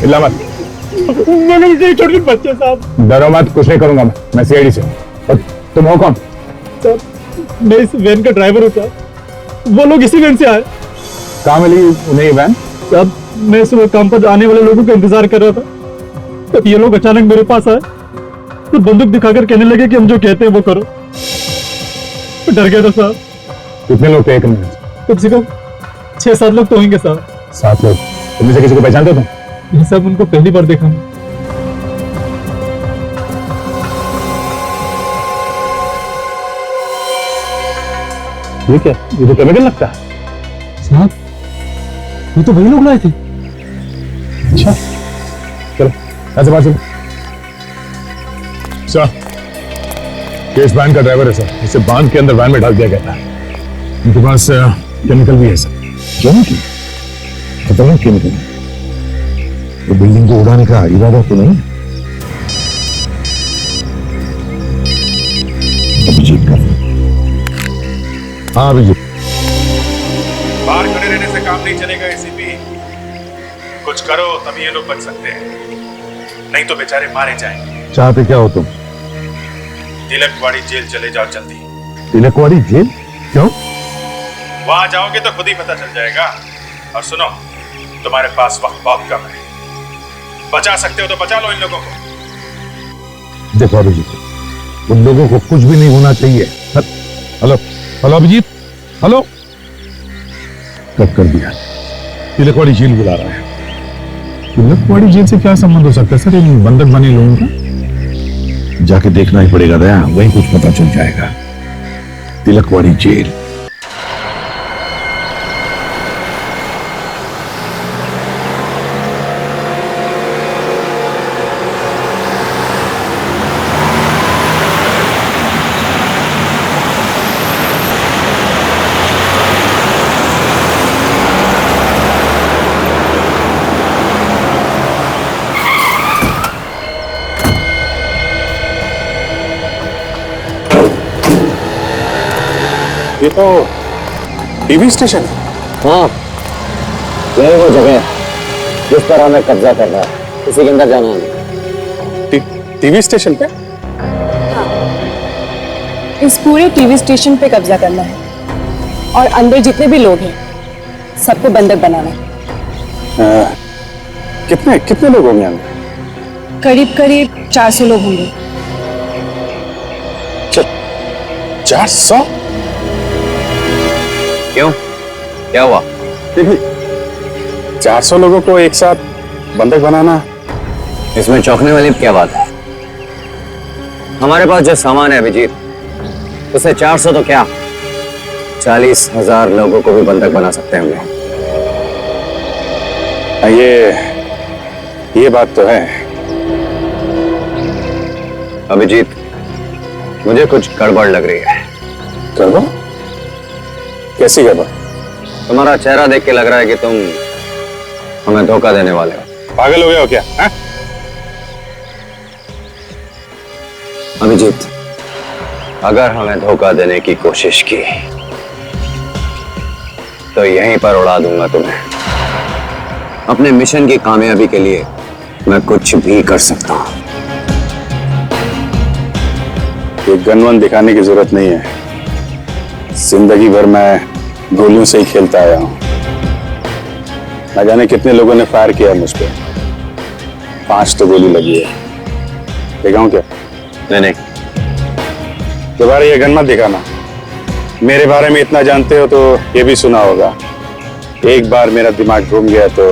हिला मत। मैंने छोटे बच्चे साहब। डरो मत, कुछ नहीं करूंगा मैं सीआईडी से। और तुम हो कौन? मैं इस वैन का ड्राइवर हूँ साहब, वो लोग इसी वैन से आए। कहाँ मिली उन्हें ये वैन? साहब मैं सुबह काम पर आने वाले लोगों का इंतजार कर रहा था, तब ये लोग अचानक मेरे पास आए तो बंदूक दिखाकर कहने लगे कि हम जो कहते हैं वो करो। डर गया था साहब। कितने लोग थे एक में? कम से कम 6-7 लोग तो होंगे साहब। 7 लोग? तुम से किसी को पहचानते हो तुम? ये सब उनको पहली बार देखा मैं। ये क्या? ये तो केमिकल लगता है साहब। ये तो वही लोग लाए थे। अच्छा चलो ऐसे बात चलो। सर केस वैन का ड्राइवर है सर, इसे बांध के अंदर वैन में डाल दिया गया था। उनके पास केमिकल भी है सर। केमिकल? खतरनाक केमिकल। तो बिल्डिंग को उड़ाने का इरादा तो नहीं? अभिजीत का। हाँ अभिजीत। बाहर खड़े रहने से काम नहीं चलेगा एसीपी, कुछ करो तभी ये लोग बच सकते हैं, नहीं तो बेचारे मारे जाएंगे। चाहते क्या हो तुम? तिलकवाड़ी जेल चले जाओ जल्दी। तिलकवाड़ी जेल? क्यों? वहां जाओगे तो खुद ही पता चल जाएगा। और सुनो, तुम्हारे पास वक्त बहुत कम है, बचा सकते हो तो बचा लो इन लोगों को। देखो अभिजीत, उन लोगों को कुछ भी नहीं होना चाहिए। Hello hello Abhijit, hello. Cut कर दिया। तिलकवाड़ी जेल बुला रहा है। तिलकवाड़ी जेल से क्या संबंध हो सकता है सर इन बंधक बने लोगों का? जाके देखना ही पड़ेगा दया, वहीं कुछ पता चल जाएगा। तिलकवाड़ी जेल। ये तो टीवी स्टेशन है। हाँ, यही वो जगह है जिस पर हमें कब्जा करना है। इसी के अंदर जाना है। टीवी स्टेशन पे? इस पूरे टीवी स्टेशन पे कब्जा करना है और अंदर जितने भी लोग हैं सबको बंधक बनाना है। कितने लोग होंगे अंदर? करीब करीब 400 लोग होंगे। 400? क्यों, क्या हुआ? 400 लोगों को एक साथ बंधक बनाना, इसमें चौंकने वाली क्या बात है? हमारे पास जो सामान है अभिजीत, उसे 400 तो क्या 40,000 लोगों को भी बंधक बना सकते हैं हम। ये बात तो है। अभिजीत, मुझे कुछ गड़बड़ लग रही है। गड़बड़? कैसी गड़बड़? तुम्हारा चेहरा देख के लग रहा है कि तुम हमें धोखा देने वाले हो। पागल हो गए हो क्या? है? अभिजीत, अगर हमें धोखा देने की कोशिश की तो यहीं पर उड़ा दूंगा तुम्हें। अपने मिशन की कामयाबी के लिए मैं कुछ भी कर सकता हूं। ये गनवन दिखाने की जरूरत नहीं है। जिंदगी भर मैं गोलियों से ही खेलता आया हूं। न जाने कितने लोगों ने फायर किया मुझ पे, 5 तो गोली लगी है। दिखाऊं क्या? नहीं, दोबारा ये गन मत दिखाना। मेरे बारे में इतना जानते हो तो ये भी सुना होगा, एक बार मेरा दिमाग घूम गया तो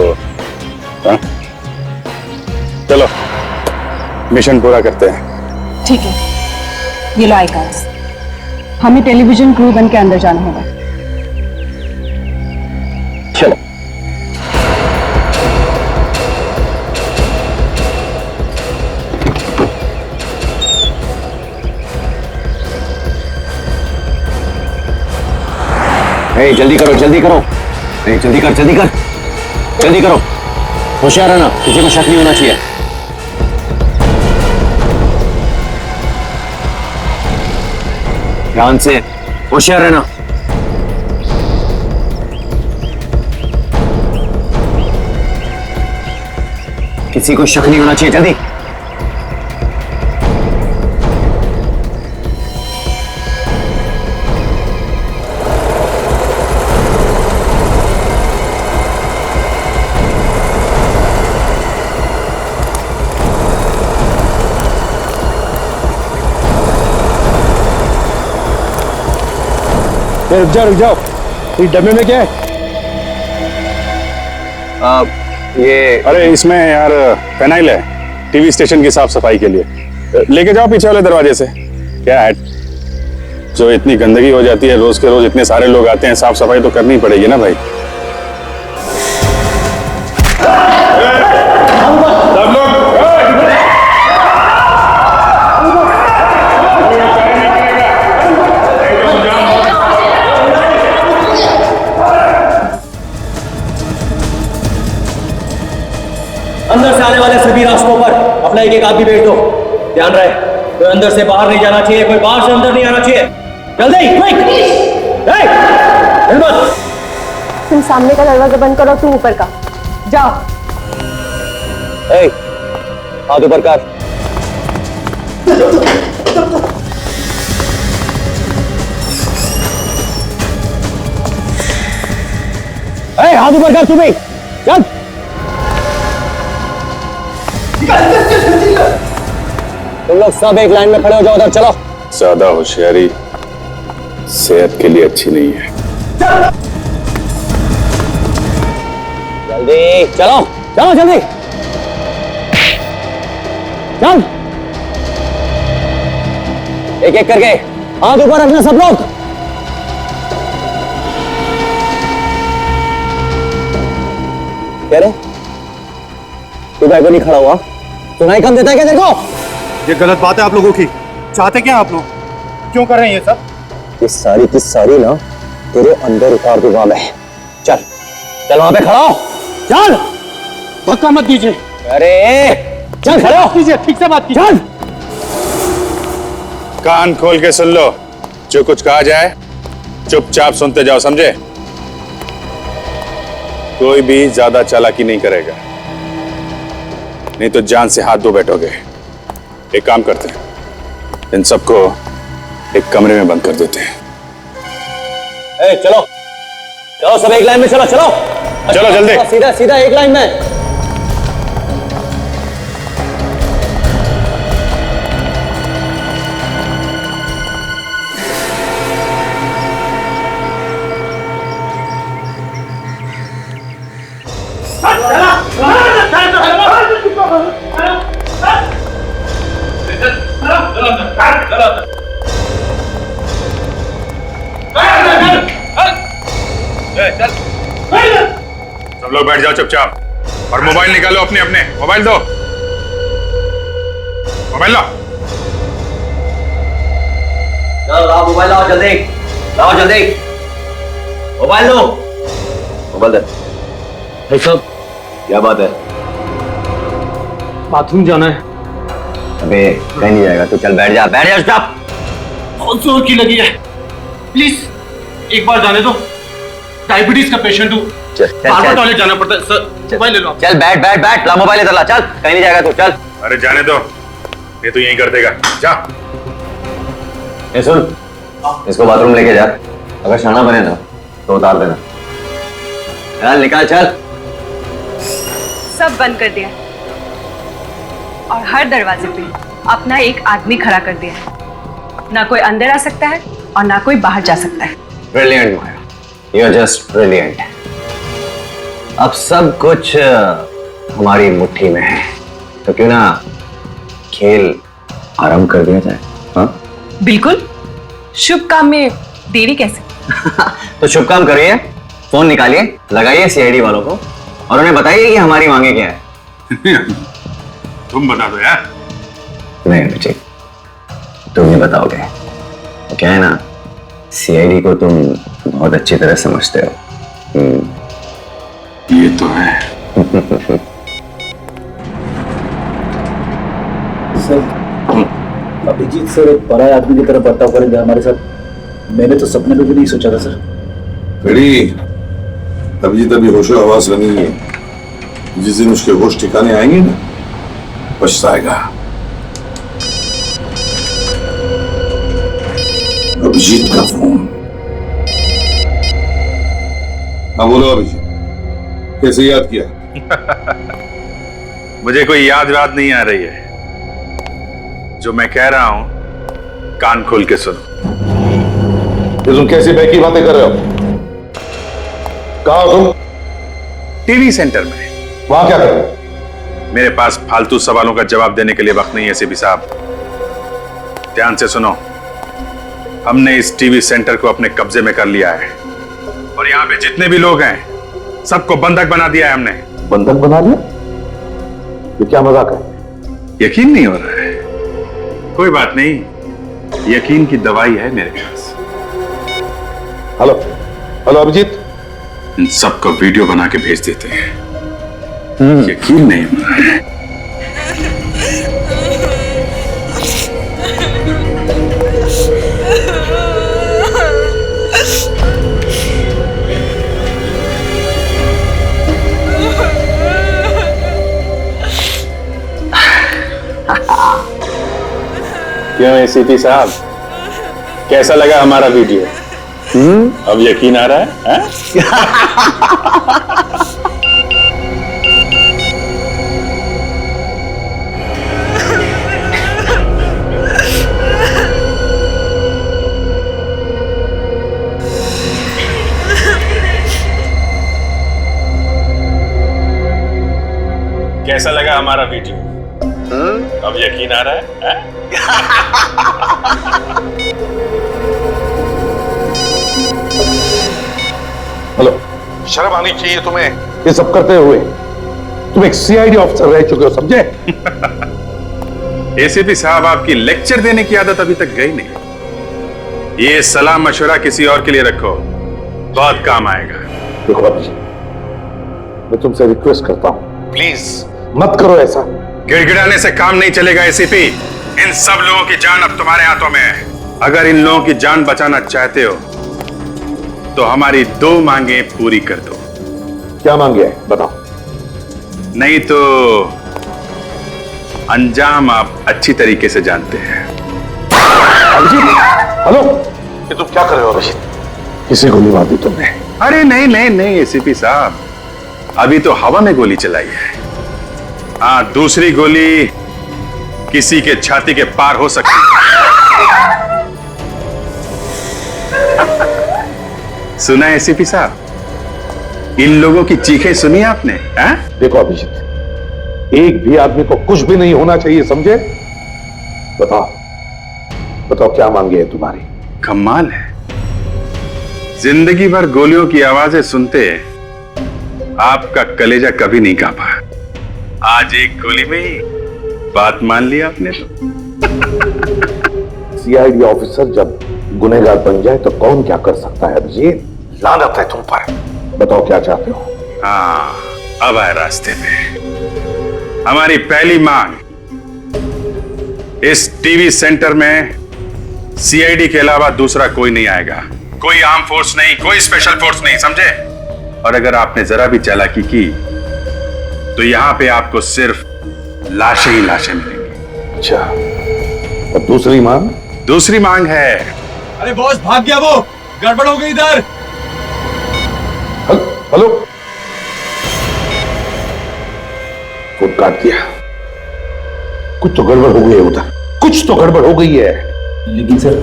हा? चलो मिशन पूरा करते हैं। ठीक है, ये लो आई कार्ड्स। हमें टेलीविजन क्रू बन के अंदर जाना होगा। चलो। जल्दी करो, जल्दी करो। जल्दी कर, जल्दी कर, जल्दी करो। होशियार रहना, किसी को शक नहीं होना चाहिए। ध्यान से, होशियार रहना। किसी को शक नहीं होना चाहिए, जल्दी। रुक जाओ, इस डब्बे में क्या है? ये अरे इसमें यार फेनाइल है, टीवी स्टेशन की साफ सफाई के लिए। लेके जाओ पीछे वाले दरवाजे से। क्या है, जो इतनी गंदगी हो जाती है रोज के रोज, इतने सारे लोग आते हैं, साफ सफाई तो करनी पड़ेगी ना भाई। अंदर से आने वाले सभी रास्तों पर अपना एक एक आदमी भेज दो। ध्यान रहे, कोई अंदर से बाहर नहीं जाना चाहिए, कोई बाहर से अंदर नहीं आना चाहिए। जल्दी, क्विक! हिम्मत! तुम सामने का दरवाजा बंद करो, तुम ऊपर का जाओ। हाथ ऊपर कर। हाथ ऊपर कर, तुम्हें चल। तुम लोग सब एक लाइन में खड़े हो जाओ, उधर चलो। ज्यादा होशियारी सेहत के लिए अच्छी नहीं है। जल्दी चलो, चलो जल्दी चल। एक एक करके हाथ ऊपर रखना सब लोग। कह रहे तू बैग नहीं खड़ा हुआ, सुनाई कम देता है क्या तेरे को? ये गलत बात है आप लोगों की। चाहते क्या आप लोग? क्यों कर रहे हैं ये सब? ये सारी की सारी ना तेरे अंदर उतार दूंगा मैं। चल चल वहां पे खड़ा हो, चल। धक्का मत दीजिए। अरे चल खड़े हो, कीजिए, ठीक से बात कीजिए। चल। कान खोल के सुन लो, जो कुछ कहा जाए चुपचाप सुनते जाओ, समझे? कोई भी ज्यादा चालाकी नहीं करेगा, नहीं तो जान से हाथ धो बैठोगे। एक काम करते हैं, इन सबको एक कमरे में बंद कर देते हैं। चलो चलो सब एक लाइन में चलो, चलो चलो जल्दी। सीधा सीधा एक लाइन में। सब लोग बैठ जाओ चुपचाप और मोबाइल निकालो, अपने अपने मोबाइल दो। मोबाइल लो। चलो लाओ मोबाइल, लाओ जल्दी, लाओ जल्दी मोबाइल लो। मोबाइल दे भाई साहब। क्या बात है? बाथरूम जाना है। अबे कहीं नहीं जाएगा, तू चल बैठ जा, बैठ जा चुपचाप। बहुत जोर की लगी है, प्लीज एक बार जाने दो। डायबिटीज का पेशेंट हूँ, बार टॉयलेट जाना पड़ता है सर। मोबाइल ले लो। चल बैठ बैठ बैठ, ला मोबाइल इधर ला, चल कहीं नहीं जाएगा तू, चल। अरे जाने दो, ये तो यहीं कर देगा, जा। ये सुन, इसको बाथरूम लेके जा, अगर शाना बने ना तो उतार देना। चल निकाल, चल। सब बंद कर दिया और हर दरवाजे पे अपना एक आदमी खड़ा कर दिया है। ना कोई अंदर आ सकता है और ना कोई बाहर जा सकता है। Brilliant Maya, you are just brilliant. अब सब कुछ हमारी मुट्ठी में है, तो क्यों ना खेल आरंभ कर दिया जाए? हाँ बिल्कुल, शुभ काम में देरी कैसे? तो शुभ काम करिए, फोन निकालिए, लगाइए सीआईडी वालों को और उन्हें बताइए कि हमारी मांगे क्या है। तुम बता दो यार। नहीं अभिषेक, तुम ही बताओगे। तो क्या है ना, सीआईडी को तुम बहुत अच्छी तरह समझते हो। ये तो है। सर अभिजीत सर एक बड़ा आदमी की तरह बर्ताव करेंगे हमारे साथ, मैंने तो सपने में भी नहीं सोचा था सर। अभिजीत अभी होशो हवास नहीं है। जिस दिन उसके होश ठिकाने आएंगे ना, पछताएगा। अभिजीत का फोन। हाँ बोलो अभिजीत, कैसे याद किया? मुझे कोई याद नहीं आ रही है। जो मैं कह रहा हूं कान खोल के सुनो। ये तुम कैसी बहकी बातें कर रहे हो? कहाँ हो तुम? टीवी सेंटर में। वहां क्या कर रहे हो? मेरे पास फालतू सवालों का जवाब देने के लिए वक्त नहीं है सीपी साहब। ध्यान से सुनो, हमने इस टीवी सेंटर को अपने कब्जे में कर लिया है और यहाँ पे जितने भी लोग हैं सबको बंधक बना दिया है हमने। बंधक बना लिया? ये क्या मजाक है? यकीन नहीं हो रहा है? कोई बात नहीं, यकीन की दवाई है मेरे पास। हेलो हेलो अभिजीत, इन सबको वीडियो बना के भेज देते हैं। यकीन नहीं हो रहा है? क्यों एसीपी साहब, कैसा लगा हमारा वीडियो? अब यकीन आ रहा है? कैसा लगा हमारा वीडियो? अब यकीन आ रहा है? हेलो, शर्म आनी चाहिए तुम्हें ये सब करते हुए। तुम एक सीआईडी ऑफिसर रह चुके हो, समझे? एसीपी साहब, आपकी लेक्चर देने की आदत अभी तक गई नहीं। ये सलाह मशवरा किसी और के लिए रखो, बहुत काम आएगा। देखो अभिजीत, मैं तुमसे रिक्वेस्ट करता हूं, प्लीज मत करो ऐसा। गिड़गिड़ाने से काम नहीं चलेगा एसीपी। इन सब लोगों की जान अब तुम्हारे हाथों में है। अगर इन लोगों की जान बचाना चाहते हो तो हमारी 2 मांगे पूरी कर दो। क्या मांगे है बताओ? नहीं तो अंजाम आप अच्छी तरीके से जानते हैं। अभिजीत, हेलो, ये तुम क्या कर रहे हो अभिजीत? किसी गोली मार दी तुमने? अरे नहीं नहीं नहीं एसीपी साहब, अभी तो हवा में गोली चलाई है। हाँ, दूसरी गोली किसी के छाती के पार हो सकती है। सुना एसीपी साहब, इन लोगों की चीखें सुनी आपने? देखो अभिजीत, एक भी आदमी को कुछ भी नहीं होना चाहिए, समझे? बताओ बताओ क्या मांगे है तुम्हारी? कमाल है, जिंदगी भर गोलियों की आवाजें सुनते आपका कलेजा कभी नहीं कांपा। आज एक गोली में ही बात मान लिया आपने तो। सीआईडी ऑफिसर जब गुनहगार बन जाए तो कौन क्या कर सकता है अभिजीत? लानत है तुम पर। बताओ क्या चाहते हो? हाँ, अब आए रास्ते पे। हमारी पहली मांग, इस टीवी सेंटर में सीआईडी के अलावा दूसरा कोई नहीं आएगा। कोई आर्म फोर्स नहीं, कोई स्पेशल फोर्स नहीं, समझे? और अगर आपने जरा भी चालाकी की तो यहां पे आपको सिर्फ लाशें ही लाशें मिलेंगी। अच्छा, और दूसरी मांग? दूसरी मांग है, अरे बॉस भाग गया, वो गड़बड़ हो गई इधर। हेलो, फोन काट दिया। कुछ तो गड़बड़ हो गई है उधर, कुछ तो गड़बड़ हो गई है। लेकिन सर,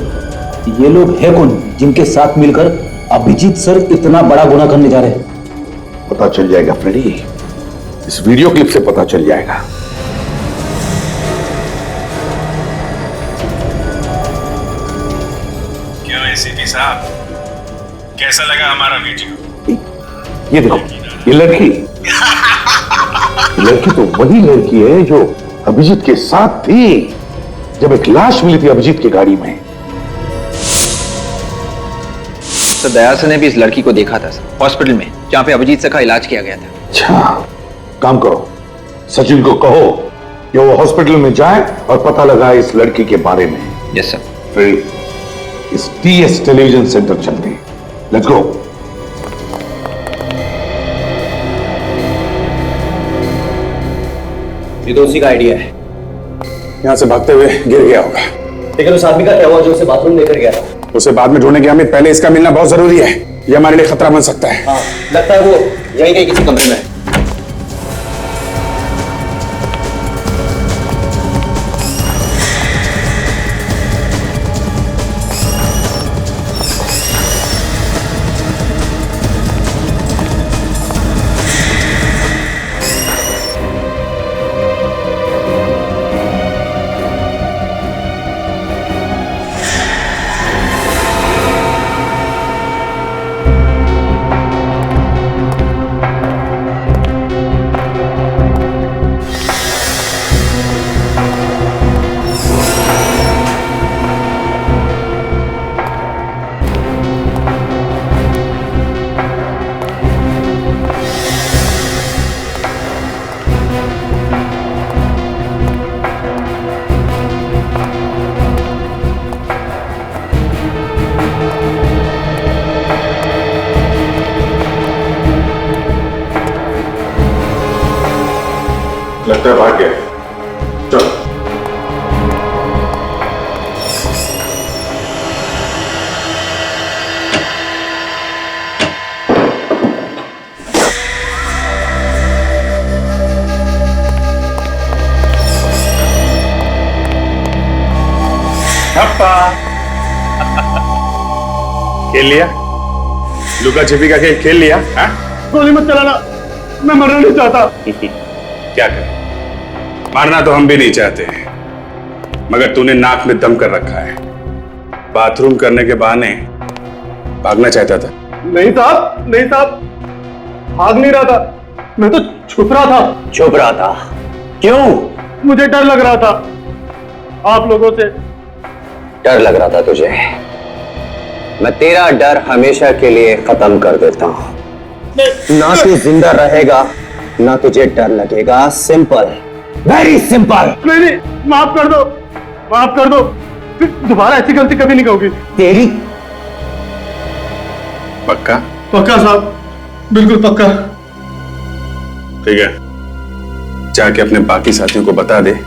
ये लोग हैं कौन जिनके साथ मिलकर अभिजीत सर इतना बड़ा गुनाह करने जा रहे हैं? पता चल जाएगा फ्रेडी, इस वीडियो क्लिप से पता चल जाएगा। क्यों एसीपी साहब, कैसा लगा हमारा वीडियो? ये देखो, ये लड़की तो वही लड़की है जो अभिजीत के साथ थी जब एक लाश मिली थी अभिजीत की गाड़ी में। सर, दया सर ने भी इस लड़की को देखा था सर, हॉस्पिटल में जहां पे अभिजीत सर का इलाज किया गया था। अच्छा, काम करो, सचिन को कहो कि वो हॉस्पिटल में जाए और पता लगाए इस लड़की के बारे में। Yes sir. फिर इस टीएस टेलीविजन सेंटर चलते हैं। Let's go. ये तो उसी का आइडिया है। यहाँ से भागते हुए गिर गया होगा। लेकिन उस आदमी का क्या हुआ जो उसे बाथरूम लेकर गया था? उसे बाद में ढूंढने की अमित, पहले इसका मिलना बहुत जरूरी है। ये हमारे लिए खतरा बन सकता है। हाँ, लगता है वो यहीं कहीं किसी कमरे में है। लगता है भाग गया। चलो। खेल लिया? लुका छिपी का खेल खेल लिया? गोली मत चलाना, मैं मरना नहीं चाहता। क्या करें, मारना तो हम भी नहीं चाहते, मगर तूने नाक में दम कर रखा है। बाथरूम करने के बहाने भागना चाहता था। नहीं साहब, नहीं साहब, भाग नहीं रहा था, मैं तो छुप रहा था। छुप रहा था? क्यों? मुझे डर लग रहा था आप लोगों से। डर लग रहा था तुझे? मैं तेरा डर हमेशा के लिए खत्म कर देता हूं। ना तू जिंदा रहेगा, ना तुझे डर लगेगा। Simple, very simple. नहीं नहीं, माफ कर दो, माफ कर दो, फिर दोबारा ऐसी गलती कभी नहीं होगी। तेरी पक्का? पक्का साहब, बिल्कुल पक्का। ठीक है, जाके अपने बाकी साथियों को बता दे,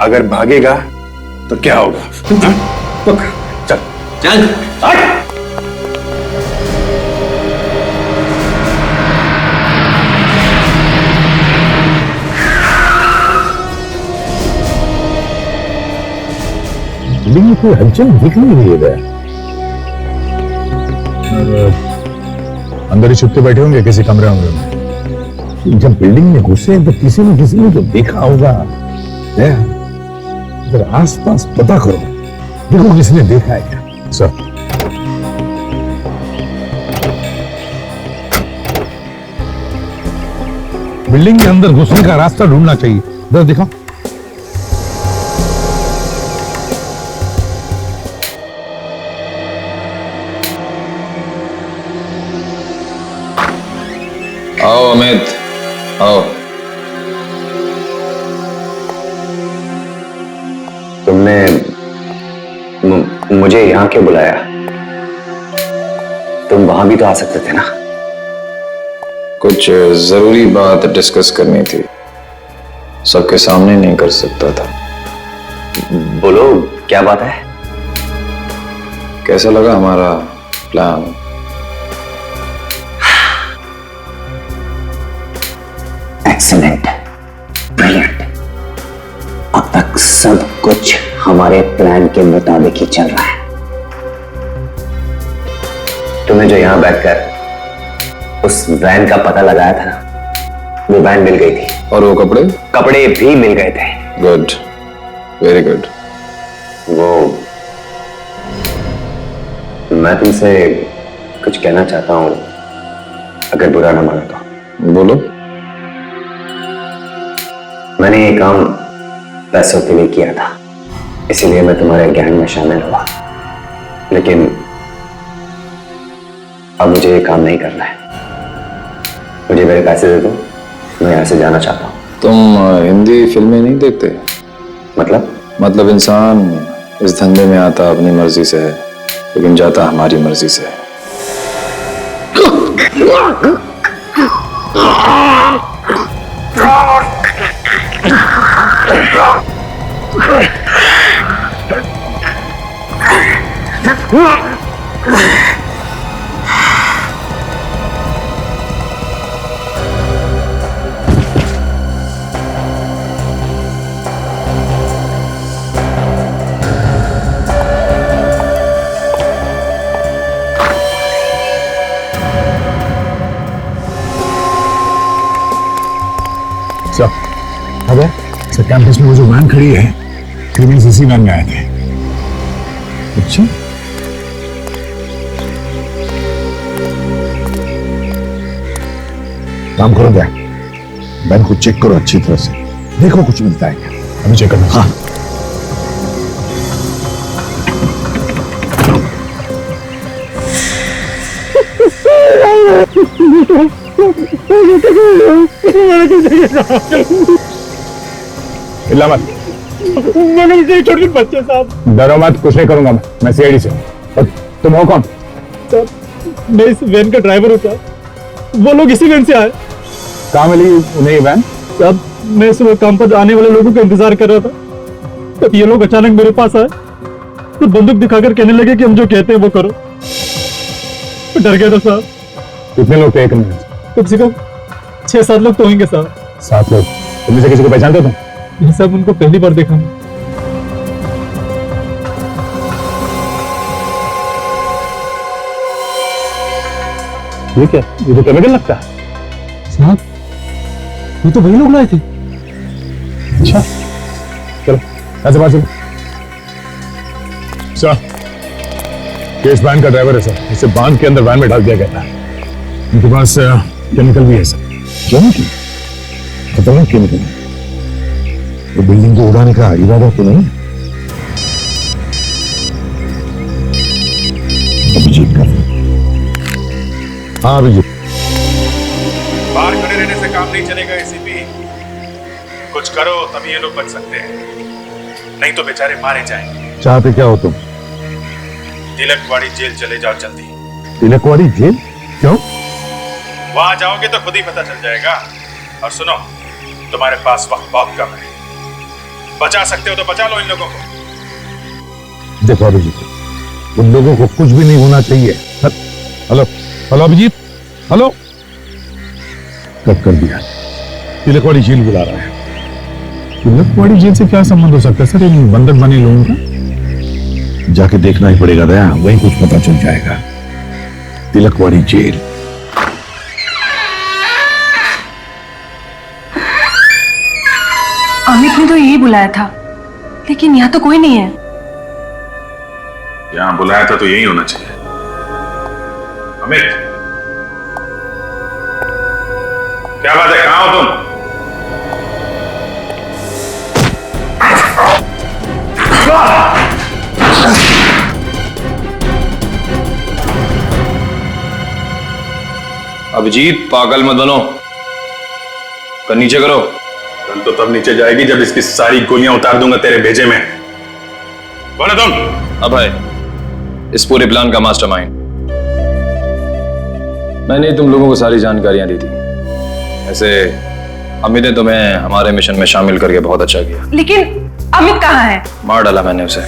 अगर भागेगा तो क्या होगा। हाँ? पक्का। चल चल, हट। बिल्डिंग में कोई हलचल दिख नहीं रही है। अंदर ही छुपके बैठे होंगे किसी कमरे में। जब बिल्डिंग में घुसे तो किसी ने तो देखा होगा। जरा आसपास पता करो, देखो किसने देखा है क्या। सर, बिल्डिंग के अंदर घुसने का रास्ता ढूंढना चाहिए। जरा दिखाओ। आओ अमित, आओ। तुमने मुझे यहां क्यों बुलाया? तुम वहां भी तो आ सकते थे ना। कुछ जरूरी बात डिस्कस करनी थी, सबके सामने नहीं कर सकता था। बोलो, क्या बात है? कैसा लगा हमारा प्लान? Excellent, brilliant. अब तक सब कुछ हमारे प्लान के मुताबिक ही चल रहा है। तुम्हें जो यहां बैठकर उस वैन का पता लगाया था ना, वो वैन मिल गई थी। और वो कपड़े? कपड़े भी मिल गए थे। Good, very good. वो मैं तुमसे कुछ कहना चाहता हूं, अगर बुरा ना मानो तो। बोलो। मैंने ये काम पैसों के लिए किया था, इसीलिए मैं तुम्हारे ज्ञान में शामिल हुआ, लेकिन अब मुझे ये काम नहीं करना है। मुझे मेरे पैसे दे दो, मैं यहां से जाना चाहता हूं। तुम हिंदी फिल्में नहीं देखते? मतलब इंसान इस धंधे में आता अपनी मर्जी से है, लेकिन जाता हमारी मर्जी से है। सर, अबे सर कैंपस में वो जो वैन खड़ी है क्रिमिनल्स इसी वैन में आए थे। अच्छा, काम करो क्या, वैन को चेक करो अच्छी तरह से, देखो कुछ मिलता है क्या। अभी चेक करना। हाँ हिला मत, छोटे बच्चे साहब। डरो मत, कुछ नहीं करूंगा मैं सीआईडी से। और तुम हो कौन? सर, मैं इस वैन का ड्राइवर हूँ सर। वो लोग इसी वैन से आए। कहाँ मिली उन्हें ये वैन? साहब, मैं सुबह काम पर आने वाले लोगों का इंतजार कर रहा था, तब ये लोग अचानक मेरे पास आए तो बंदूक दिखाकर कहने लगे कि हम जो कहते हैं वो करो। डर गया था साहब। कितने लोग थे एक में? कम से कम 6-7 लोग तो होंगे साहब। 7 लोग? तुम से किसी को पहचानते हो तुम? ये सब उनको पहली बार देखा मैं। ये क्या, ये तो केमिकल लगता है साहब। ये तो वही लोग लाए थे। अच्छा चलो ऐसे बात चलो। सर, केस वैन का ड्राइवर है सर, इसे बांध के अंदर वैन में डाल दिया गया था। उनके पास केमिकल भी है सर। केमिकल? खतरनाक केमिकल है। तो बिल्डिंग को उड़ाने का इरादा तो नहीं? अभिजीत का। हाँ अभिजीत। बाहर खड़े रहने से काम नहीं चलेगा एसीपी, कुछ करो तभी ये लोग बच सकते हैं, नहीं तो बेचारे मारे जाएंगे। चाहते क्या हो तुम? तिलकवाड़ी जेल चले जाओ जल्दी। तिलकवाड़ी जेल? क्यों? वहां जाओगे तो खुद ही पता चल जाएगा। और सुनो, तुम्हारे पास वक्त बहुत कम है, बचा सकते हो तो बचा लो इन लोगों को। देखो अभिजीत, उन लोगों को कुछ भी नहीं होना चाहिए। Hello hello Abhijit, hello. Cut कर दिया। तिलकवाड़ी जेल बुला रहा है। तिलकवाड़ी जेल से क्या संबंध हो सकता है सर इन बंधक बने लोगों का? जाके देखना ही पड़ेगा दया, वहीं कुछ पता चल जाएगा। तिलकवाड़ी जेल। अमित ने तो यही बुलाया था, लेकिन यहाँ तो कोई नहीं है। यहां बुलाया था तो यही होना चाहिए। अमित, क्या बात है, कहां हो तुम? अभिजीत पागल मत बनो, कर नीचे करो। गन तो तब नीचे जाएगी जब इसकी सारी गोलियां उतार दूंगा तेरे भेजे में। कौन है तुम? अभय, इस पूरे प्लान का मास्टरमाइंड। मैंने तुम लोगों को सारी जानकारियां दी थी। ऐसे अमित ने तुम्हें हमारे मिशन में शामिल करके बहुत अच्छा किया। लेकिन अमित कहाँ है? मार डाला मैंने उसे।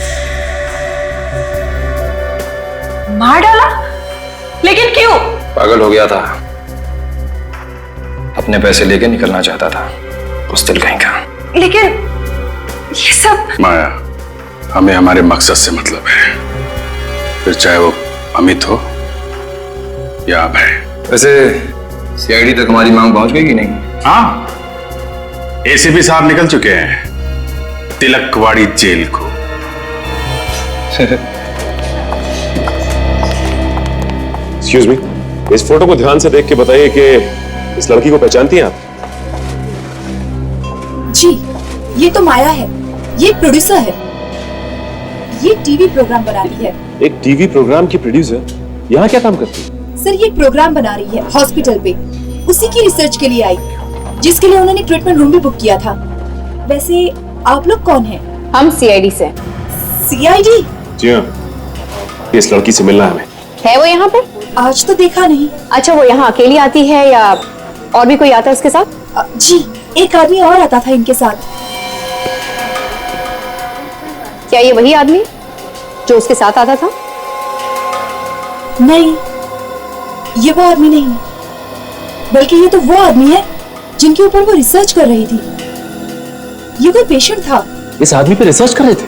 मार डाला? लेकिन क्यों? पागल हो गया था, अपने पैसे लेके निकलना चाहता था, बुज़दिल कहीं का। लेकिन ये सब। माया, हमें हमारे मकसद से मतलब है, फिर चाहे वो अमित हो या अभय। वैसे सीआईडी तक हमारी मांग पहुंच गई कि नहीं? हाँ, एसीपी साहब निकल चुके हैं तिलकवाड़ी जेल को। एक्सक्यूज मी, इस फोटो को ध्यान से देख के बताइए कि इस लड़की को पहचानती हैं आप? जी, ये तो माया है, ये प्रोड्यूसर है, ये टीवी प्रोग्राम बनाती है। एक टीवी प्रोग्राम की प्रोड्यूसर यहाँ क्या काम करती है? सर, ये प्रोग्राम बना रही है हॉस्पिटल पे, उसी की रिसर्च के लिए आई, जिसके लिए उन्होंने ट्रीटमेंट रूम भी बुक किया था। वैसे आप लोग कौन हैं? हम सीआईडी से। सीआईडी? जी हाँ, इस लड़की से मिलना है हमें। है वो यहाँ पे? आज तो देखा नहीं। अच्छा, वो यहाँ अकेली आती है या और भी कोई आता है उसके साथ? जी, एक आदमी और आता था इनके साथ। क्या ये वही आदमी जो उसके साथ आता था? नहीं, ये वो आदमी नहीं है, बल्कि ये तो वो आदमी है जिनके ऊपर वो रिसर्च कर रही थी। ये कोई पेशेंट था। इस आदमी पे रिसर्च कर रहे थे?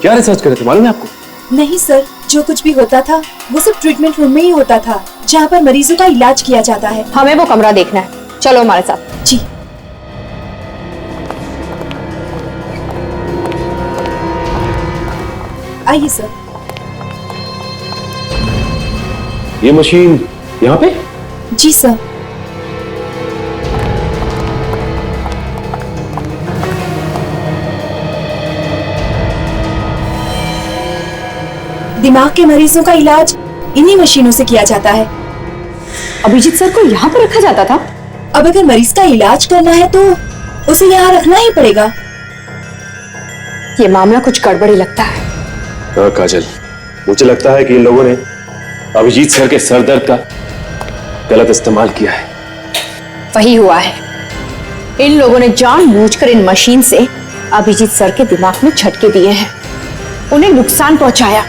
क्या रिसर्च कर रहे थे मालूम है आपको? नहीं सर, जो कुछ भी होता था वो सब ट्रीटमेंट रूम में ही होता था, जहाँ पर मरीजों का इलाज किया जाता है। हमें वो कमरा देखना है, चलो हमारे साथ। जी। आइए सर। ये मशीन यहाँ पे? जी सर। दिमाग के मरीजों का इलाज इन्हीं मशीनों से किया जाता है। अभिजीत सर को यहाँ पर रखा जाता था? अब अगर मरीज का इलाज करना है तो उसे यहाँ रखना ही पड़ेगा। ये मामला कुछ गड़बड़ी लगता है। हाँ काजल, मुझे लगता है कि इन लोगों ने अभिजीत सर के सर दर्द का गलत इस्तेमाल किया है। वही हुआ है। इन लोगों ने जानबूझकर इन मशीन से अभिजीत सर के दिमाग में झटके दिए हैं, उन्हें नुकसान पहुंचाया।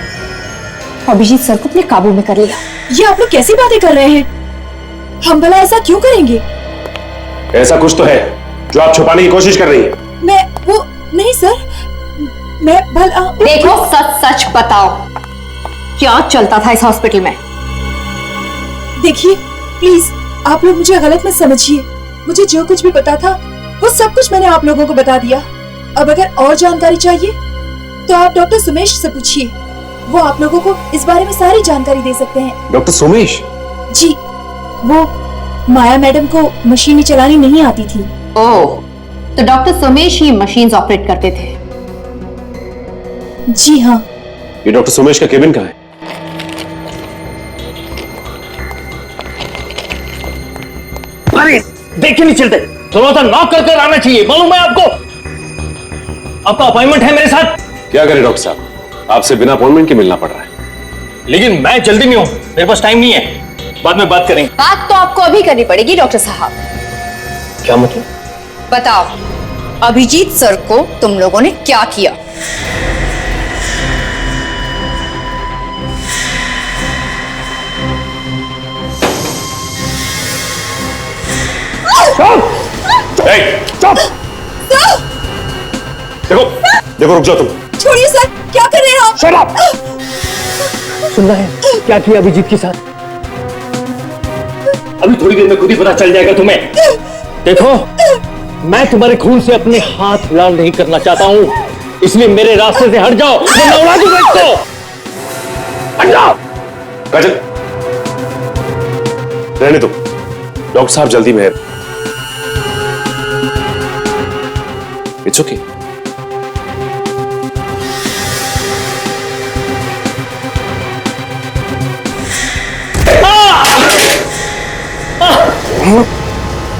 अभिजीत सर को अपने काबू में कर लिया। ये आप लोग कैसी बातें कर रहे हैं? हम भला ऐसा क्यों करेंगे? ऐसा कुछ तो है जो आप छुपाने की कोशिश कर रही हैं। मैं वो नहीं सर, मैं भला। देखो, सच सच बताओ, क्या चलता था इस हॉस्पिटल में? देखिए प्लीज, आप लोग मुझे गलत मत समझिए। मुझे जो कुछ भी पता था वो सब कुछ मैंने आप लोगों को बता दिया। अब अगर और जानकारी चाहिए तो आप डॉक्टर सुमेश से पूछिए, वो आप लोगों को इस बारे में सारी जानकारी दे सकते हैं। डॉक्टर सुमेश? जी, वो माया मैडम को मशीनें चलानी नहीं आती थी। ओह, तो डॉक्टर सुमेश ही मशीन्स ऑपरेट करते थे? जी हाँ। ये डॉक्टर सुमेश का केबिन कहाँ है? अरे देख के नहीं चलते, थोड़ा सा नॉक कर आना चाहिए, मालूम है आपको? आपका अपॉइंटमेंट है मेरे साथ। क्या करें डॉक्टर साहब, आपसे बिना अपॉइंटमेंट के मिलना पड़ रहा है। लेकिन मैं जल्दी में हूं, मेरे पास टाइम नहीं है, बाद में बात करेंगे। बात तो आपको अभी करनी पड़ेगी डॉक्टर साहब। क्या मतलब? बताओ, अभिजीत सर को तुम लोगों ने क्या किया? स्टॉप! देखो देखो, रुक जाओ तुम। छोड़िए सर, क्या कर रहे हैं आप? Shut up! सुनना है क्या किया अभिजीत के साथ? अभी थोड़ी देर में खुद ही पता चल जाएगा तुम्हें। देखो, मैं तुम्हारे खून से अपने हाथ लाल नहीं करना चाहता हूं, इसलिए मेरे रास्ते से हट जाओ, वरना उड़ा दूंगा इसको। हट जाओ। काजल, रहने दो, डॉक्टर साहब जल्दी में है। It's okay.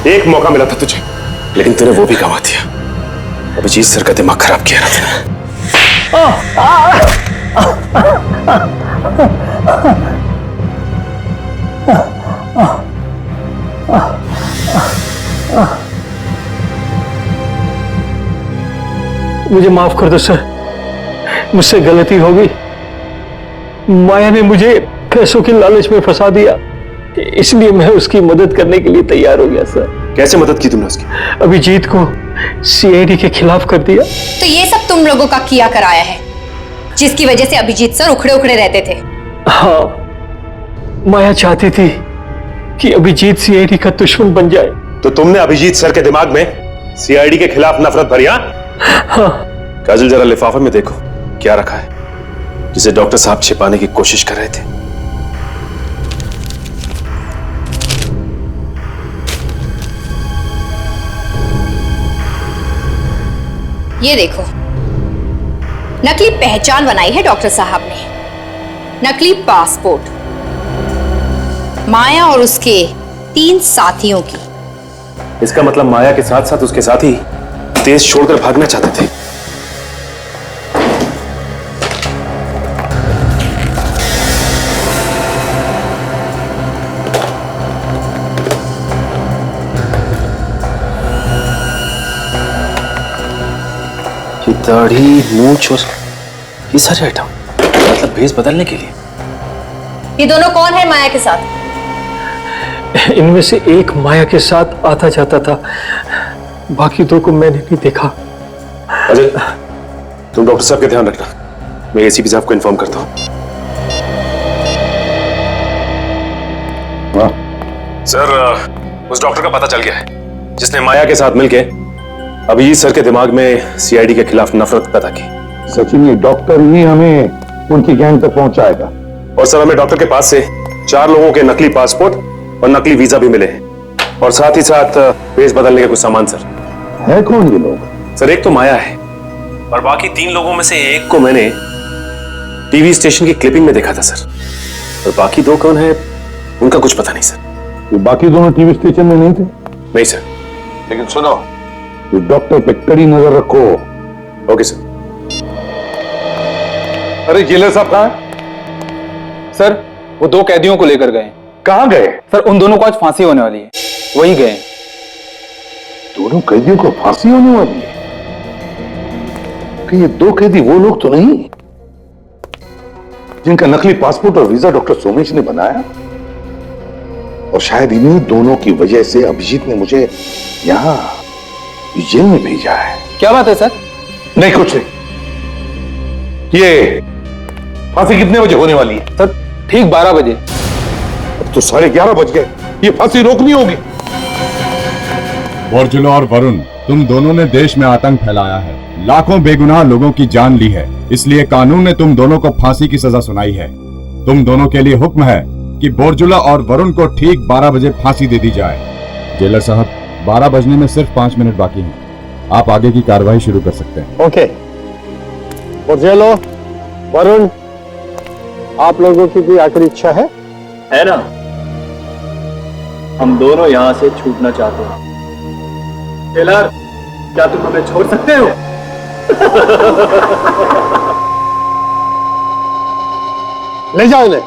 एक मौका मिला था तुझे, लेकिन तूने वो भी गंवा दिया। अभिजीत सर का दिमाग खराब किया ना मुझे माफ कर दो सर, मुझसे गलती हो गई। माया ने मुझे पैसों की लालच में फंसा दिया, इसलिए मैं उसकी मदद करने के लिए तैयार हो गया सर। कैसे मदद की तुमने उसकी? अभिजीत को सीआईडी के खिलाफ कर दिया। तो ये सब तुम लोगों का किया कराया है, जिसकी वजह से अभिजीत सर उखड़े उखड़े रहते थे। हाँ, माया चाहती थी कि अभिजीत सीआईडी का दुश्मन बन जाए। तो तुमने अभिजीत सर के दिमाग में सीआईडी के खिलाफ नफरत भरी? हाँ। काजल, जरा लिफाफे में देखो क्या रखा है, जिसे डॉक्टर साहब छिपाने की कोशिश कर रहे थे। ये देखो, नकली पहचान बनाई है डॉक्टर साहब ने, नकली पासपोर्ट, माया और उसके 3 साथियों की। इसका मतलब माया के साथ साथ उसके साथी देश छोड़कर भागना चाहते थे। ये दाढ़ी, मूंछ और ये सारे आइटम मतलब भेस बदलने के लिए। ये दोनों कौन है माया के साथ? इनमें से एक माया के साथ आता जाता था, बाकी दो को मैंने नहीं देखा। अजय, तुम डॉक्टर साहब का ध्यान रखना, मैं एसीपी साहब को इन्फॉर्म करता हूँ। सर, उस डॉक्टर का पता चल गया है जिसने माया के साथ मिलके अभिजीत सर के दिमाग में सीआईडी के खिलाफ नफरत पैदा की। सचिन, ये डॉक्टर ही हमें उनकी गैंग तक पहुंचाएगा। और सर, हमें डॉक्टर के पास से 4 लोगों के नकली पासपोर्ट और नकली वीजा भी मिले हैं, और साथ ही साथ भेस बदलने के कुछ सामान। सर, है कौन ये लोग? सर, एक तो माया है और बाकी 3 लोगों में से एक को मैंने टीवी स्टेशन की क्लिपिंग में देखा था सर, और बाकी 2 कौन है उनका कुछ पता नहीं सर। ये बाकी दोनों टीवी स्टेशन में नहीं थे? नहीं सर। लेकिन सुनो, ये डॉक्टर पे कड़ी नजर रखो। Okay sir. अरे जेलर साहब कहाँ हैं? सर, वो 2 कैदियों को लेकर गए। कहाँ गए? सर, उन दोनों को आज फांसी होने वाली है, वही गए। दोनों कैदियों को फांसी होने वाली है? कि ये 2 कैदी वो लोग तो नहीं जिनका नकली पासपोर्ट और वीजा डॉक्टर सोमेश ने बनाया? और शायद इन्हीं दोनों की वजह से अभिजीत ने मुझे यहां जेल में भेजा है। क्या बात है सर? नहीं, कुछ नहीं। ये फांसी कितने बजे होने वाली है? सर, ठीक 12 बजे। अब तो 11:30 बज गए, ये फांसी रोकनी होगी। बोरजुला और वरुण, तुम दोनों ने देश में आतंक फैलाया है, लाखों बेगुनाह लोगों की जान ली है, इसलिए कानून ने तुम दोनों को फांसी की सजा सुनाई है। तुम दोनों के लिए हुक्म है कि बोरजुला और वरुण को ठीक 12 बजे फांसी दे दी जाए। जेलर साहब, 12 बजने में सिर्फ 5 मिनट बाकी हैं। आप आगे की कार्रवाई शुरू कर सकते हैं। ओके। बोरजेलो, वरुण, आप लोगों की भी आखिरी इच्छा है ना? हम दोनों यहां से छूटना चाहते हैं। टेलर, क्या तुम हमें छोड़ सकते हो? ले जाओ इन्हें।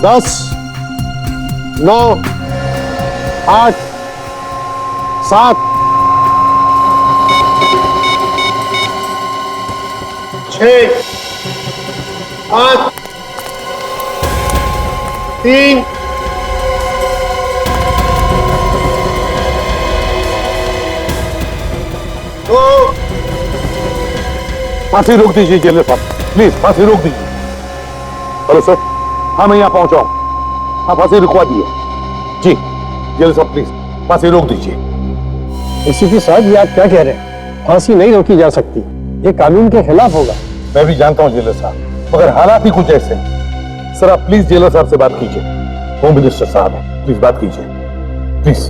दस, 9, 8, 7, 6, 5, 3, 2। फांसी रोक दीजिए जेलर साहब, प्लीज फांसी रोक दीजिए। हेलो सर, हाँ मैं यहाँ पहुंचा हूँ। हाँ, फांसी रुकवा दिए जी। जेलर साहब प्लीज फांसी रोक दीजिए। एसीपी साहब, ये आप क्या कह रहे हैं? फांसी नहीं रोकी जा सकती, ये कानून के खिलाफ होगा। मैं भी जानता हूँ जेलर साहब, मगर हालात ही कुछ ऐसे हैं। सर, आप प्लीज जेलर साहब से बात कीजिए। होम मिनिस्टर साहब है, प्लीज बात कीजिए। प्लीज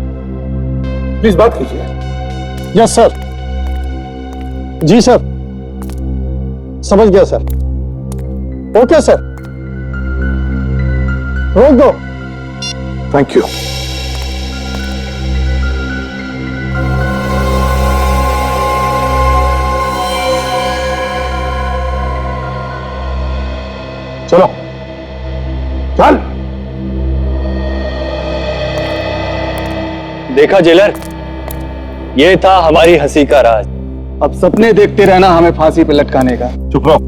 प्लीज बात कीजिए। Yes sir. जी सर, समझ गया सर। ओके सर, रोक दो। Thank you. चलो चल। देखा जेलर, ये था हमारी हंसी का राज। अब सपने देखते रहना हमें फांसी पे लटकाने का। चुप रहो।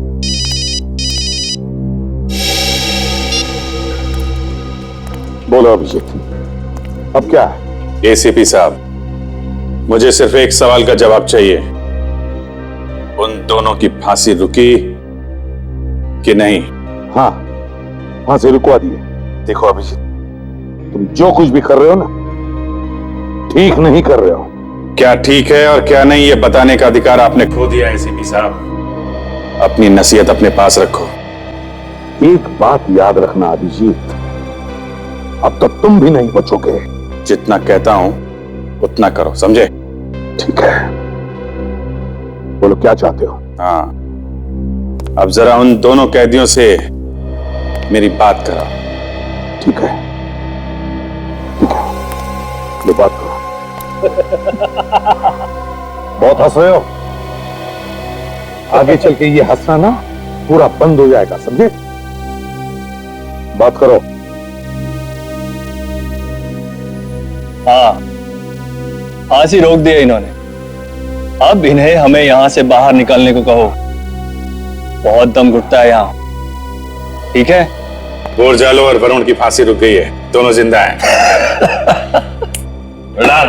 बोलो अभिजीत, अब क्या है? एसीपी साहब, मुझे सिर्फ एक सवाल का जवाब चाहिए। उन दोनों की फांसी रुकी कि नहीं? हाँ, फांसी रुकवा दी है। देखो अभिजीत, तुम जो कुछ भी कर रहे हो ना, ठीक नहीं कर रहे हो। क्या ठीक है और क्या नहीं, ये बताने का अधिकार आपने खो दिया एसीपी साहब। अपनी नसीहत अपने पास रखो। एक बात याद रखना अभिजीत, अब तो तुम भी नहीं बचोगे। जितना कहता हूं उतना करो, समझे? ठीक है, बोलो क्या चाहते हो? हाँ, अब जरा उन दोनों कैदियों से मेरी बात कराओ। ठीक है, ठीक है, लो बात करो। बहुत हंस रहे हो, आगे चल के ये हंसना ना पूरा बंद हो जाएगा, समझे? बात करो। हाँ, फांसी रोक दिया इन्होंने। अब इन्हें हमें यहां से बाहर निकलने को कहो। बहुत दम घुटता है यहां। ठीक है? बोरजालो और वरुण की फांसी रुक गई है, दोनों जिंदा हैं। प्रणाम।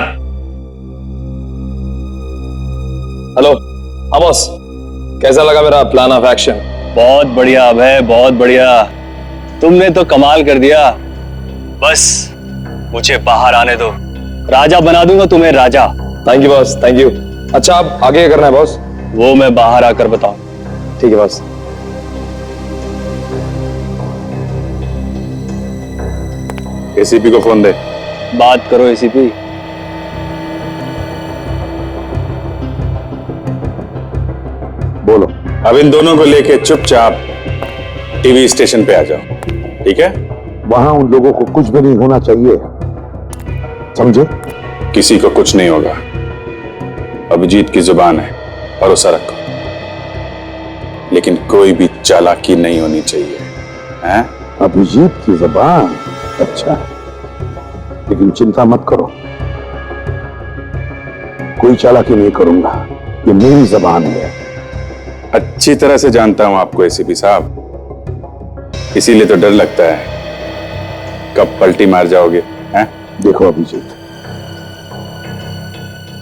हेलो, हाँ बॉस, कैसा लगा मेरा प्लान ऑफ एक्शन? बहुत बढ़िया अभय, बहुत बढ़िया। तुमने तो कमाल कर दिया। बस मुझे बाहर आने दो, राजा बना दूंगा तुम्हें, राजा। Thank you boss, thank you. अच्छा, अब आगे क्या करना है बॉस? वो मैं बाहर आकर बताऊं। ठीक है बॉस। एसीपी को फोन दे। बात करो एसीपी। बोलो। अब इन दोनों को लेके चुपचाप टीवी स्टेशन पे आ जाओ, ठीक है? वहां उन लोगों को कुछ भी नहीं होना चाहिए, समझे? किसी को कुछ नहीं होगा। अभिजीत की जुबान है, भरोसा रखो। लेकिन कोई भी चालाकी नहीं होनी चाहिए, हैं? अभिजीत की जुबान? अच्छा, लेकिन चिंता मत करो, कोई चालाकी नहीं करूंगा, ये मेरी जुबान है। अच्छी तरह से जानता हूं आपको एसीपी साहब, इसीलिए तो डर लगता है कब पलटी मार जाओगे, हैं? देखो अभिजीत,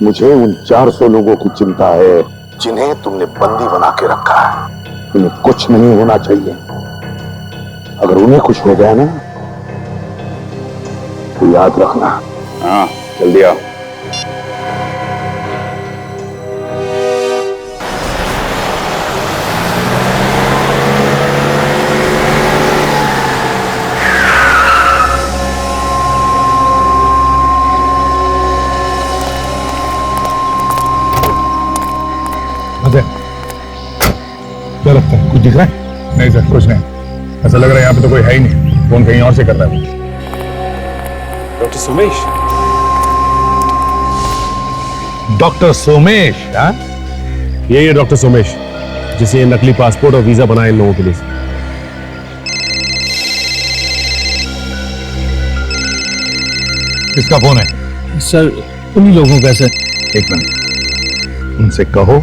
मुझे उन 400 लोगों की चिंता है जिन्हें तुमने बंदी बना के रखा है। उन्हें कुछ नहीं होना चाहिए। अगर उन्हें कुछ हो गया ना, तो याद रखना। हाँ, जल्दी आओ। क्या लगता है, कुछ दिख रहा है? नहीं सर, कुछ नहीं। ऐसा लग रहा है यहाँ पे तो कोई है ही नहीं, फोन कहीं और से कर रहा है। डॉक्टर सोमेश। डॉक्टर सोमेश? हाँ, यही है डॉक्टर सोमेश, जिसे ये नकली पासपोर्ट और वीजा बनाए इन लोगों के लिए। किसका फोन है? सर, उन्हीं लोगों का सर। एक मिनट, उनसे कहो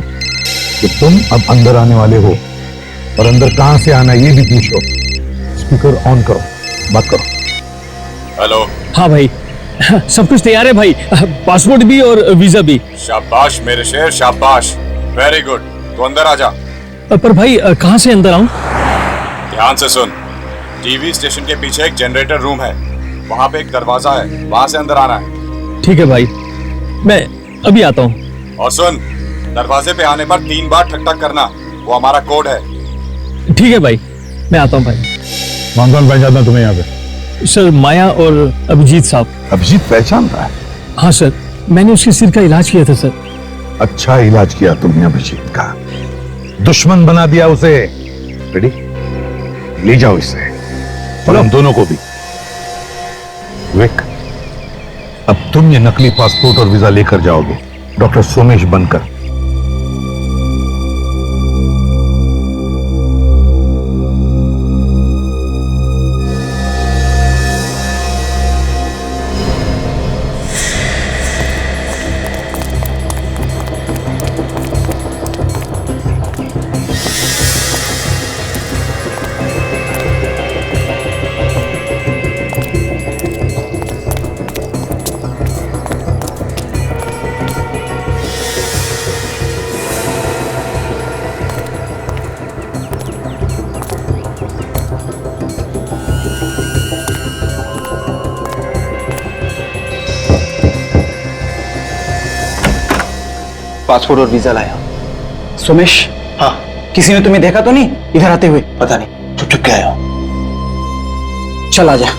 कि तुम अब अंदर आने वाले हो, और अंदर कहां से आना ये भी पूछो। स्पीकर ऑन करो, बात करो। हेलो। हाँ भाई, सब कुछ तैयार है भाई, पासपोर्ट भी और वीजा भी। शाबाश मेरे शेर, शाबाश, वेरी गुड। तो अंदर आ जा। पर भाई कहाँ से अंदर आऊं? ध्यान से सुन, टीवी स्टेशन के पीछे एक जनरेटर रूम है, वहां पे एक दरवाजा है, वहां से अंदर आना है। ठीक है भाई, मैं अभी आता हूँ। और सुन, दरवाजे पे आने पर 3 बार ठक ठक करना, वो हमारा कोड है। ठीक है भाई, मैं आता हूँ भाई। कौन कौन पहचानता तुम्हें यहाँ पे? सर, माया और अभिजीत साहब। अभिजीत पहचान रहा है? हाँ सर, मैंने उसके सिर का इलाज किया था सर। अच्छा इलाज किया तुमने अभिजीत का, दुश्मन बना दिया उसे। रेडी, ले जाओ इसे और हम दोनों को भी। विक, अब तुम ये नकली पासपोर्ट और वीजा लेकर जाओगे डॉक्टर सोमेश बनकर। पासपोर्ट और वीजा लाया। सोमेश, हाँ, किसी ने तुम्हें देखा तो नहीं इधर आते हुए? पता नहीं, चुप चुप के आया हूं। चल आजा।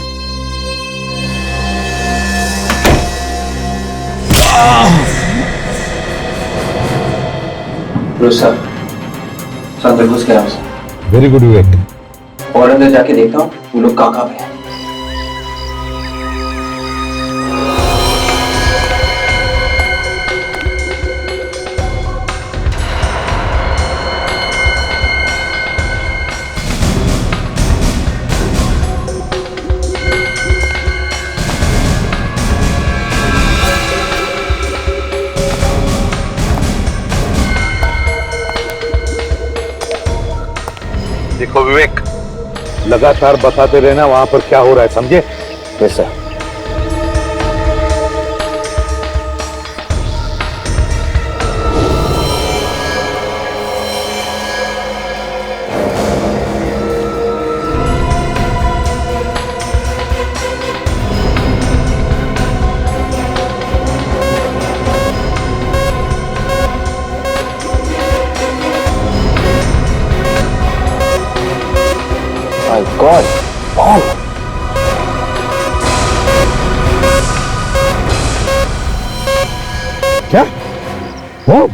अंदर घुस गया। वेरी गुड विवेक। और अंदर जाके देखता हूँ वो लोग कहाँ पे हैं। देखो विवेक, लगातार बताते रहना वहां पर क्या हो रहा है, समझे? Yes sir. My God, bomb! क्या? बॉम्ब?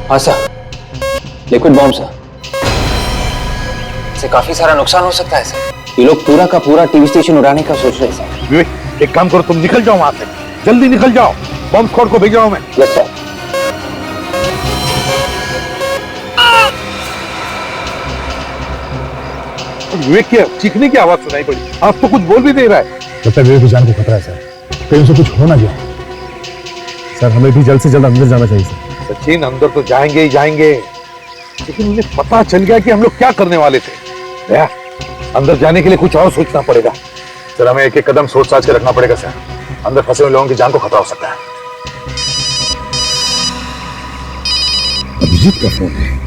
हाँ सर, लिक्विड बॉम्ब सर। इससे काफी सारा नुकसान हो सकता है सर। ये लोग पूरा का पूरा टीवी स्टेशन उड़ाने का सोच रहे हैं सर। विवेक, एक काम करो, तुम निकल जाओ वहां से, जल्दी निकल जाओ। बॉम्ब स्क्वाड को भेज रहा हूं मैं। Yes sir. विवेक की चीखने की आवाज सुनाई पड़ी, आप तो कुछ बोल भी नहीं रहा है। लगता है विवेक की जान को खतरा है सर, कहीं उसे कुछ हो ना जाए। सर हमें भी जल्द से जल्द अंदर जाना चाहिए सर। सचिन, अंदर तो जाएंगे ही जाएंगे, लेकिन उन्हें पता चल गया कि हम लोग क्या करने वाले थे। दया, अंदर जाने के लिए कुछ और सोचना पड़ेगा। सर हमें एक एक कदम सोच साच के रखना पड़ेगा सर, अंदर फंसे हुए लोगों की जान को खतरा हो सकता है। अभिजीत का फोन है।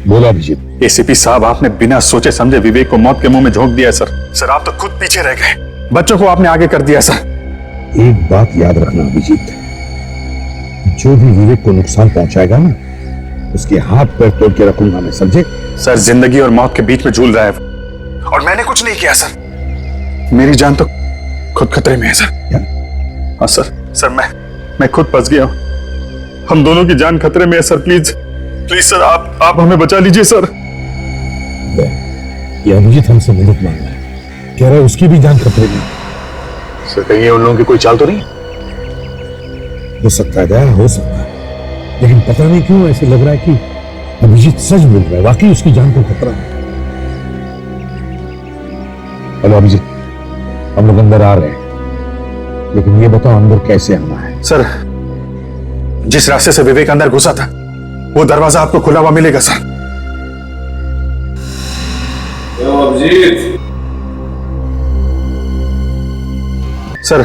बोला अभिजीत। एसीपी साहब, आपने बिना सोचे समझे विवेक को मौत के मुंह में झोंक दिया सर। सर आप तो खुद पीछे रह गए, बच्चों को आपने आगे कर दिया सर। एक बात याद रखना अभिजीत, जो भी विवेक को नुकसान पहुंचाएगा ना, उसके हाथ पैर तोड़ के रखूंगा मैं, समझे? सर जिंदगी और मौत के बीच में झूल रहा है वो, और मैंने कुछ नहीं किया सर। मेरी जान तो खुद खतरे में है सर। क्या? हाँ सर मैं खुद फंस गया हूं। हम दोनों की जान खतरे में है सर। प्लीज प्लीज सर, आप हमें बचा लीजिए सर। ये अभिजीत हमसे मदद मांग रहा है, कह रहा है उसकी भी जान खतरे में। सर कहीं उन लोगों की कोई चाल तो नहीं? हो सकता है दया, हो सकता है, लेकिन पता नहीं क्यों ऐसे लग रहा है कि अभिजीत सच बोल रहा है, वाकई उसकी जान को खतरा है। हेलो अभिजीत, हम लोग अंदर आ रहे हैं, लेकिन ये बताओ अंदर कैसे आना है? सर जिस रास्ते से विवेक अंदर घुसा था, वो दरवाजा आपको खुला हुआ मिलेगा सर। अभिजीत, सर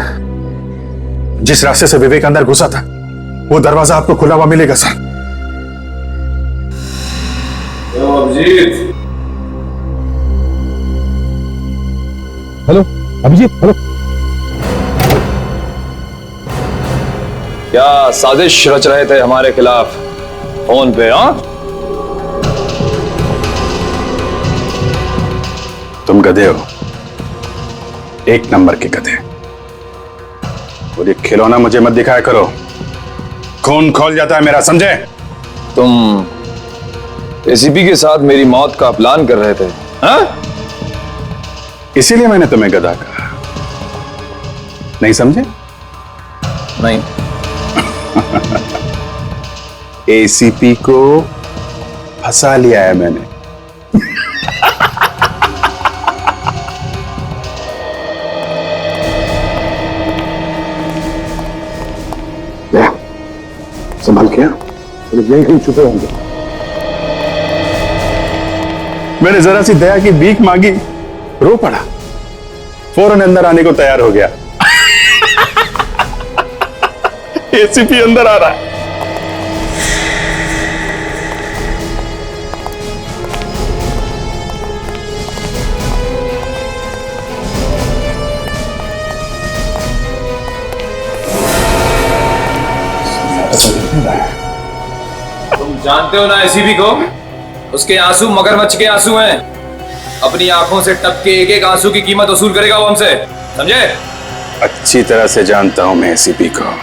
जिस रास्ते से विवेक अंदर घुसा था, वो दरवाजा आपको खुला हुआ मिलेगा sir. Abhijit, hello Abhijit, hello. क्या साजिश रच रहे थे हमारे खिलाफ फोन पे? हाँ, तुम गधे हो, एक नंबर के गधे। और ये खिलौना मुझे मत दिखाया करो, खून खोल जाता है मेरा, समझे? तुम एसीपी के साथ मेरी मौत का प्लान कर रहे थे? हाँ? इसीलिए मैंने तुम्हें गधा कहा, नहीं समझे? नहीं। एसीपी को फंसा लिया है मैंने। संभाल के, यही कहीं छुपे होंगे। मैंने जरा सी दया की भीख मांगी, रो पड़ा, फौरन अंदर आने को तैयार हो गया। एसीपी अंदर आ रहा है। तुम जानते हो ना एसीपी को? उसके आंसू मगरमच्छ के आंसू हैं। अपनी आंखों से टपके एक एक आंसू की कीमत वसूल करेगा वो हमसे, समझे? अच्छी तरह से जानता हूं मैं एसीपी को,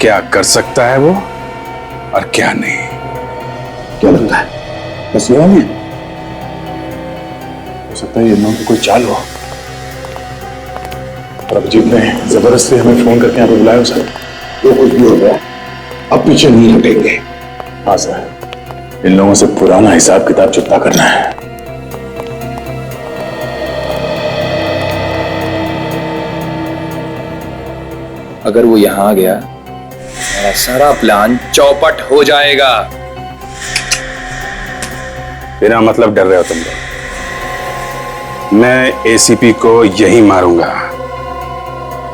क्या कर सकता है वो और क्या नहीं। क्या लगता है? बस ये वाली हो सकता है ये लोगों की कोई चाल हो। और अभिजीत ने जबरदस्ती हमें फोन करके यहाँ पे बुलाया सर। वो कुछ भी हो गया, अब पीछे नहीं हटेंगे। हाँ सर, इन लोगों से पुराना हिसाब किताब चुकता करना है। अगर वो यहां आ गया, मेरा सारा प्लान चौपट हो जाएगा। बिना मतलब डर रहे हो तुम लोग। मैं एसीपी को यही मारूंगा,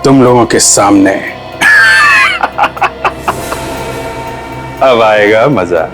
तुम लोगों के सामने। अब आएगा मजा।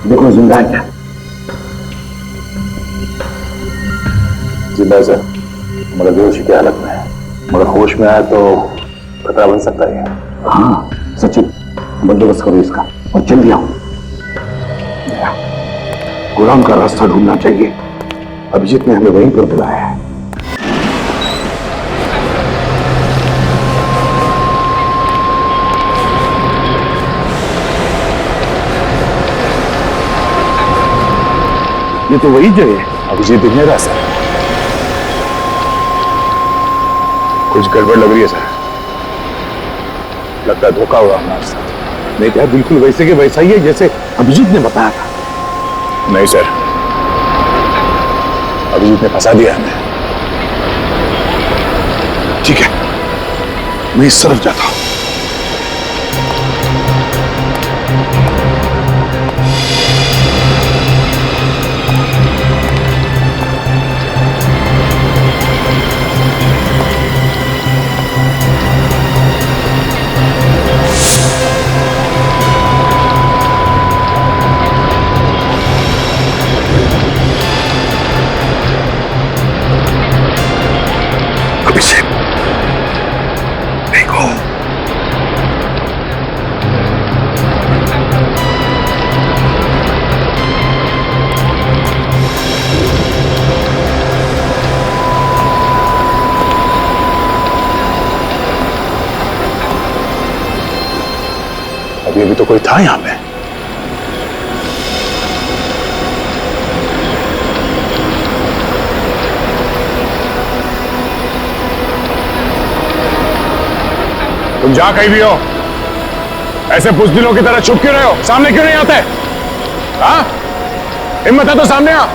देखो जिंदा है क्या? जिंदा है सर, मगर बेहोशी की हालत में है। मगर होश में आया तो खतरा बन सकता है। हाँ सचिन, बंदोबस्त करो इसका और जल्दी आओ। गुलाम का रास्ता ढूंढना चाहिए। अभिजीत ने हमें वहीं पर बुलाया है। ये तो वही जगह है। अभिजीत दिख नहीं रहा सर। कुछ गड़बड़ लग रही है सर। लगता है धोखा हुआ हमारे साथ। नहीं क्या बिल्कुल वैसे के वैसा ही है जैसे अभिजीत ने बताया था। नहीं सर, अभिजीत ने फंसा दिया हमें। ठीक है, मैं इस तरफ जाता हूं। अभी तो कोई था यहां पे। तुम जा कहीं भी हो, ऐसे बुज़दिलों की तरह छुप क्यों रहे हो? सामने क्यों नहीं आते? हाँ, हिम्मत है तो सामने आ।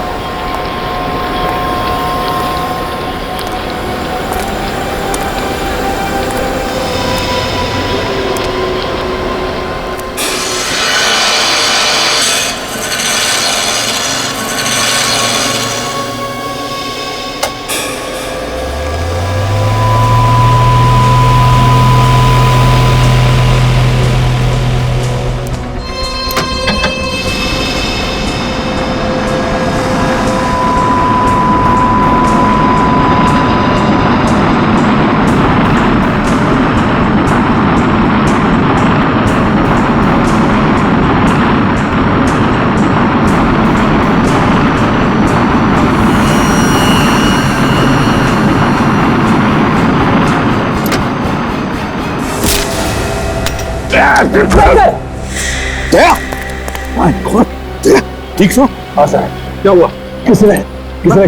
ठीक सो? हाँ सर। क्या हुआ? किसने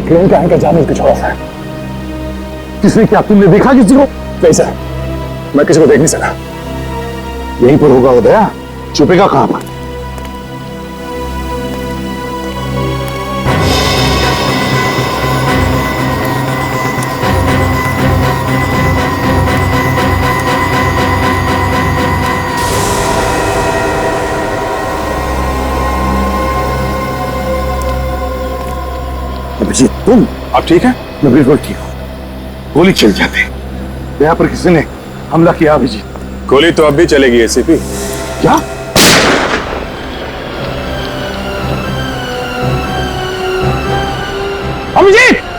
क्रेन का एंकर जाने को छोड़ा सर? किसने? क्या तुमने देखा किसी को? नहीं सर, मैं किसी को देख नहीं सका। यहीं पर होगा उदया, छुपेगा कहां पर? तुम आप ठीक है? मैं बिल्कुल ठीक हूँ। गोली चल जाते, यहाँ पर किसी ने हमला किया अभिजीत। गोली तो अब भी चलेगी एसीपी। क्या? अभिजीत!